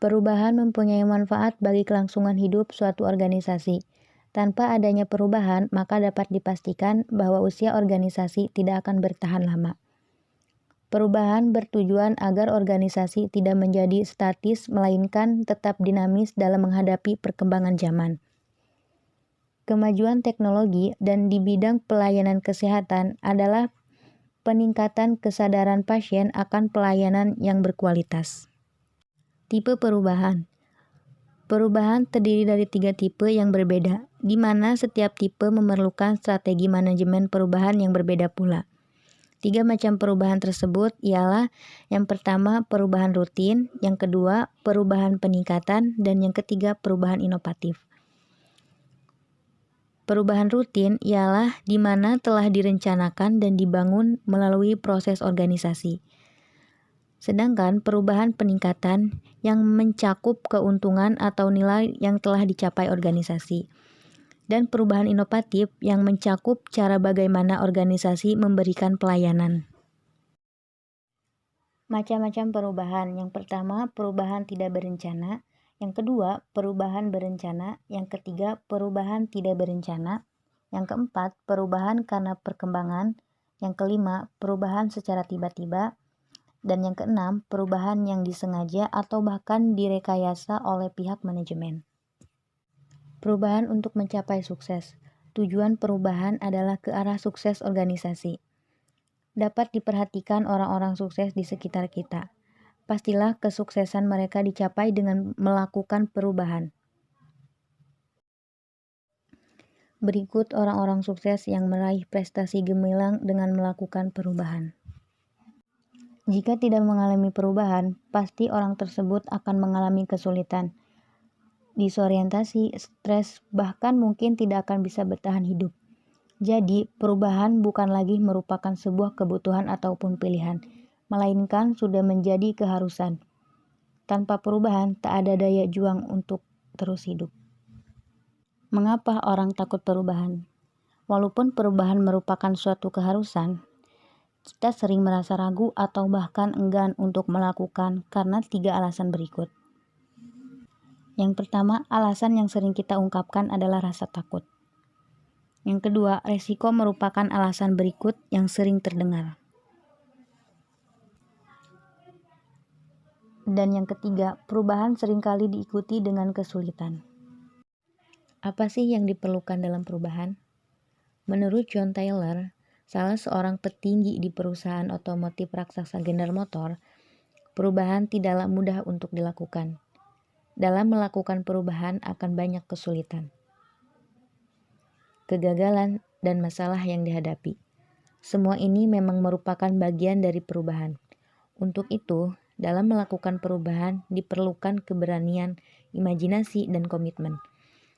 Perubahan mempunyai manfaat bagi kelangsungan hidup suatu organisasi. Tanpa adanya perubahan, maka dapat dipastikan bahwa usia organisasi tidak akan bertahan lama. Perubahan bertujuan agar organisasi tidak menjadi statis, melainkan tetap dinamis dalam menghadapi perkembangan zaman. Kemajuan teknologi dan di bidang pelayanan kesehatan adalah peningkatan kesadaran pasien akan pelayanan yang berkualitas. Tipe perubahan. Perubahan terdiri dari 3 tipe yang berbeda, di mana setiap tipe memerlukan strategi manajemen perubahan yang berbeda pula. 3 macam perubahan tersebut ialah yang pertama perubahan rutin, yang kedua perubahan peningkatan, dan yang ketiga perubahan inovatif. Perubahan rutin ialah di mana telah direncanakan dan dibangun melalui proses organisasi. Sedangkan perubahan peningkatan yang mencakup keuntungan atau nilai yang telah dicapai organisasi. Dan perubahan inovatif yang mencakup cara bagaimana organisasi memberikan pelayanan. Macam-macam perubahan. Yang pertama, perubahan tidak berencana. Yang kedua, perubahan berencana. Yang ketiga, perubahan tidak berencana. Yang keempat, perubahan karena perkembangan. Yang kelima, perubahan secara tiba-tiba. Dan yang keenam, perubahan yang disengaja atau bahkan direkayasa oleh pihak manajemen. Perubahan untuk mencapai sukses. Tujuan perubahan adalah ke arah sukses organisasi. Dapat diperhatikan orang-orang sukses di sekitar kita. Pastilah kesuksesan mereka dicapai dengan melakukan perubahan. Berikut orang-orang sukses yang meraih prestasi gemilang dengan melakukan perubahan. Jika tidak mengalami perubahan, pasti orang tersebut akan mengalami kesulitan, disorientasi, stres, bahkan mungkin tidak akan bisa bertahan hidup. Jadi, perubahan bukan lagi merupakan sebuah kebutuhan ataupun pilihan, melainkan sudah menjadi keharusan. Tanpa perubahan, tak ada daya juang untuk terus hidup. Mengapa orang takut perubahan? Walaupun perubahan merupakan suatu keharusan, kita sering merasa ragu atau bahkan enggan untuk melakukan karena 3 alasan berikut. Yang pertama, alasan yang sering kita ungkapkan adalah rasa takut. Yang kedua, resiko merupakan alasan berikut yang sering terdengar. Dan yang ketiga, perubahan seringkali diikuti dengan kesulitan. Apa sih yang diperlukan dalam perubahan? Menurut John Taylor, salah seorang petinggi di perusahaan otomotif raksasa General Motors, perubahan tidaklah mudah untuk dilakukan. Dalam melakukan perubahan akan banyak kesulitan, kegagalan, dan masalah yang dihadapi. Semua ini memang merupakan bagian dari perubahan. Untuk itu, dalam melakukan perubahan diperlukan keberanian, imajinasi, dan komitmen.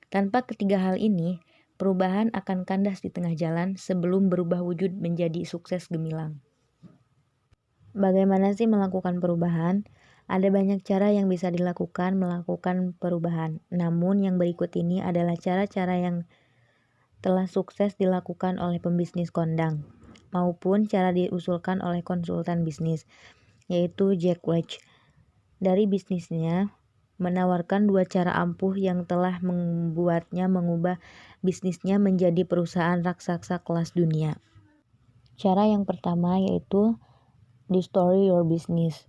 Tanpa ketiga hal ini, perubahan akan kandas di tengah jalan sebelum berubah wujud menjadi sukses gemilang. Bagaimana sih melakukan perubahan? Ada banyak cara yang bisa dilakukan melakukan perubahan. Namun yang berikut ini adalah cara-cara yang telah sukses dilakukan oleh pembisnis kondang maupun cara diusulkan oleh konsultan bisnis, yaitu Jack Welch. Dari bisnisnya menawarkan 2 cara ampuh yang telah membuatnya mengubah bisnisnya menjadi perusahaan raksasa kelas dunia. Cara yang pertama yaitu Destroy Your Business.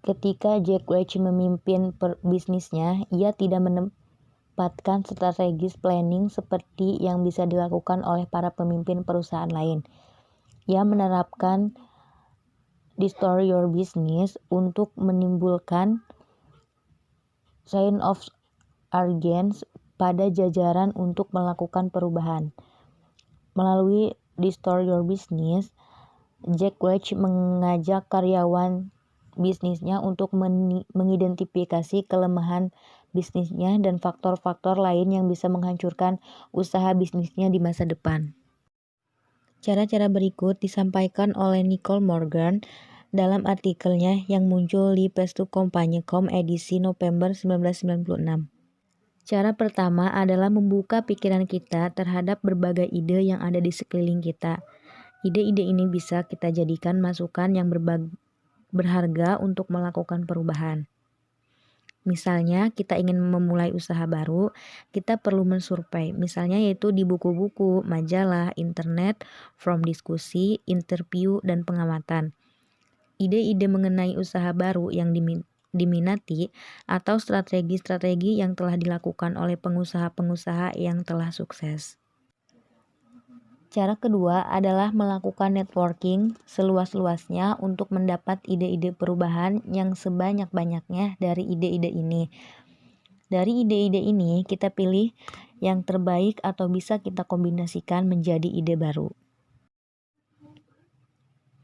Ketika Jack Welch memimpin bisnisnya, ia tidak menempatkan strategis planning seperti yang bisa dilakukan oleh para pemimpin perusahaan lain. Ia menerapkan Destroy Your Business untuk menimbulkan sign of urgency pada jajaran untuk melakukan perubahan. Melalui Destroy Your Business, Jack Welch mengajak karyawan bisnisnya untuk mengidentifikasi kelemahan bisnisnya dan faktor-faktor lain yang bisa menghancurkan usaha bisnisnya di masa depan. Cara-cara berikut disampaikan oleh Nicole Morgan dalam artikelnya yang muncul di PresToCompany.com edisi November 1996. Cara pertama adalah membuka pikiran kita terhadap berbagai ide yang ada di sekeliling kita. Ide-ide ini bisa kita jadikan masukan yang berharga untuk melakukan perubahan. Misalnya kita ingin memulai usaha baru, kita perlu mensurvei, misalnya yaitu di buku-buku, majalah, internet, forum diskusi, interview, dan pengamatan. Ide-ide mengenai usaha baru yang diminati atau strategi-strategi yang telah dilakukan oleh pengusaha-pengusaha yang telah sukses. Cara kedua adalah melakukan networking seluas-luasnya untuk mendapat ide-ide perubahan yang sebanyak-banyaknya dari ide-ide ini. Dari ide-ide ini, kita pilih yang terbaik atau bisa kita kombinasikan menjadi ide baru.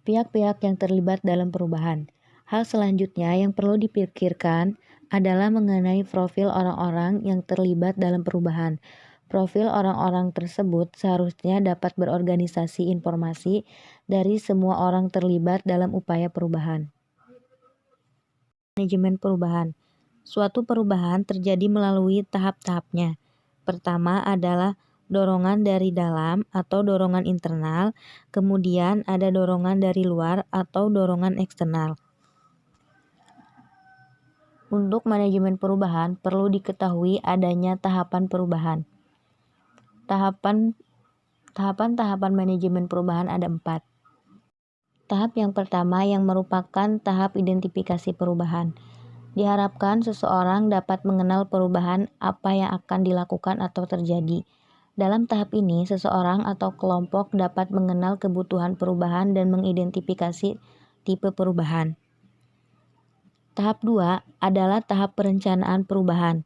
Pihak-pihak yang terlibat dalam perubahan. Hal selanjutnya yang perlu dipikirkan adalah mengenai profil orang-orang yang terlibat dalam perubahan. Profil orang-orang tersebut seharusnya dapat berorganisasi informasi dari semua orang terlibat dalam upaya perubahan. Manajemen perubahan. Suatu perubahan terjadi melalui tahap-tahapnya. Pertama adalah dorongan dari dalam atau dorongan internal, kemudian ada dorongan dari luar atau dorongan eksternal. Untuk manajemen perubahan, perlu diketahui adanya tahapan perubahan. Tahapan manajemen perubahan ada 4. Tahap yang pertama yang merupakan tahap identifikasi perubahan. Diharapkan seseorang dapat mengenal perubahan apa yang akan dilakukan atau terjadi. Dalam tahap ini, seseorang atau kelompok dapat mengenal kebutuhan perubahan dan mengidentifikasi tipe perubahan. Tahap 2 adalah tahap perencanaan perubahan.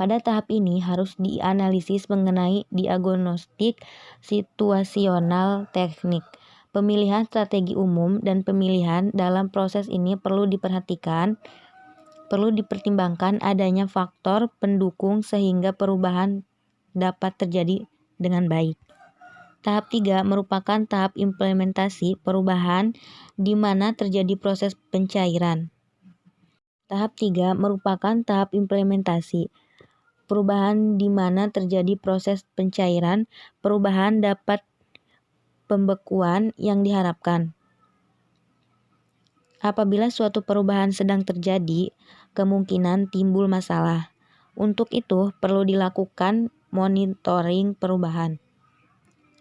Pada tahap ini harus dianalisis mengenai diagnostik situasional teknik. Pemilihan strategi umum dan pemilihan dalam proses ini perlu dipertimbangkan adanya faktor pendukung sehingga perubahan dapat terjadi dengan baik. Tahap 3 merupakan tahap implementasi perubahan di mana terjadi proses pencairan. Tahap 3 merupakan tahap implementasi perubahan di mana terjadi proses pencairan perubahan dapat pembekuan yang diharapkan. Apabila suatu perubahan sedang terjadi, kemungkinan timbul masalah. Untuk itu, perlu dilakukan monitoring perubahan.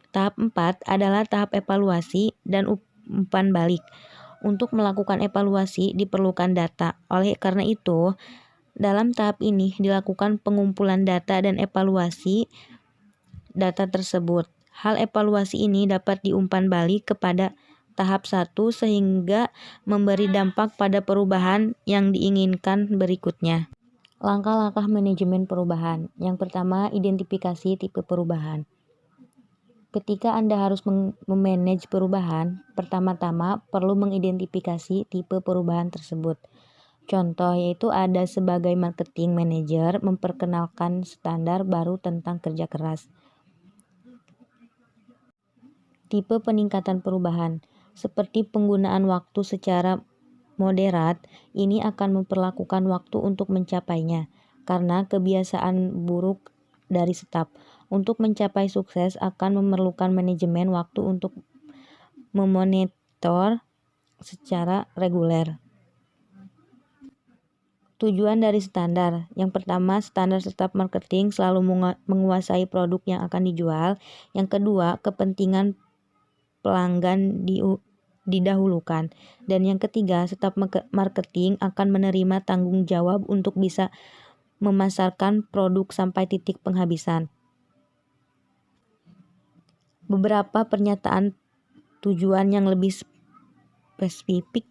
Tahap 4 adalah tahap evaluasi dan umpan balik. Untuk melakukan evaluasi diperlukan data. Oleh karena itu, dalam tahap ini dilakukan pengumpulan data dan evaluasi data tersebut. Hal evaluasi ini dapat diumpan balik kepada tahap 1 sehingga memberi dampak pada perubahan yang diinginkan berikutnya. Langkah-langkah manajemen perubahan. Yang pertama, identifikasi tipe perubahan. Ketika Anda harus memanage perubahan, pertama-tama perlu mengidentifikasi tipe perubahan tersebut. Contoh yaitu ada sebagai marketing manager memperkenalkan standar baru tentang kerja keras. Tipe peningkatan perubahan, seperti penggunaan waktu secara moderat, ini akan memperlakukan waktu untuk mencapainya, karena kebiasaan buruk dari staf. Untuk mencapai sukses akan memerlukan manajemen waktu untuk memonitor secara reguler. Tujuan dari standar. Yang pertama, standar staf marketing selalu menguasai produk yang akan dijual. Yang kedua, kepentingan pelanggan didahulukan. Dan yang ketiga, staf marketing akan menerima tanggung jawab untuk bisa memasarkan produk sampai titik penghabisan. Beberapa pernyataan tujuan yang lebih spesifik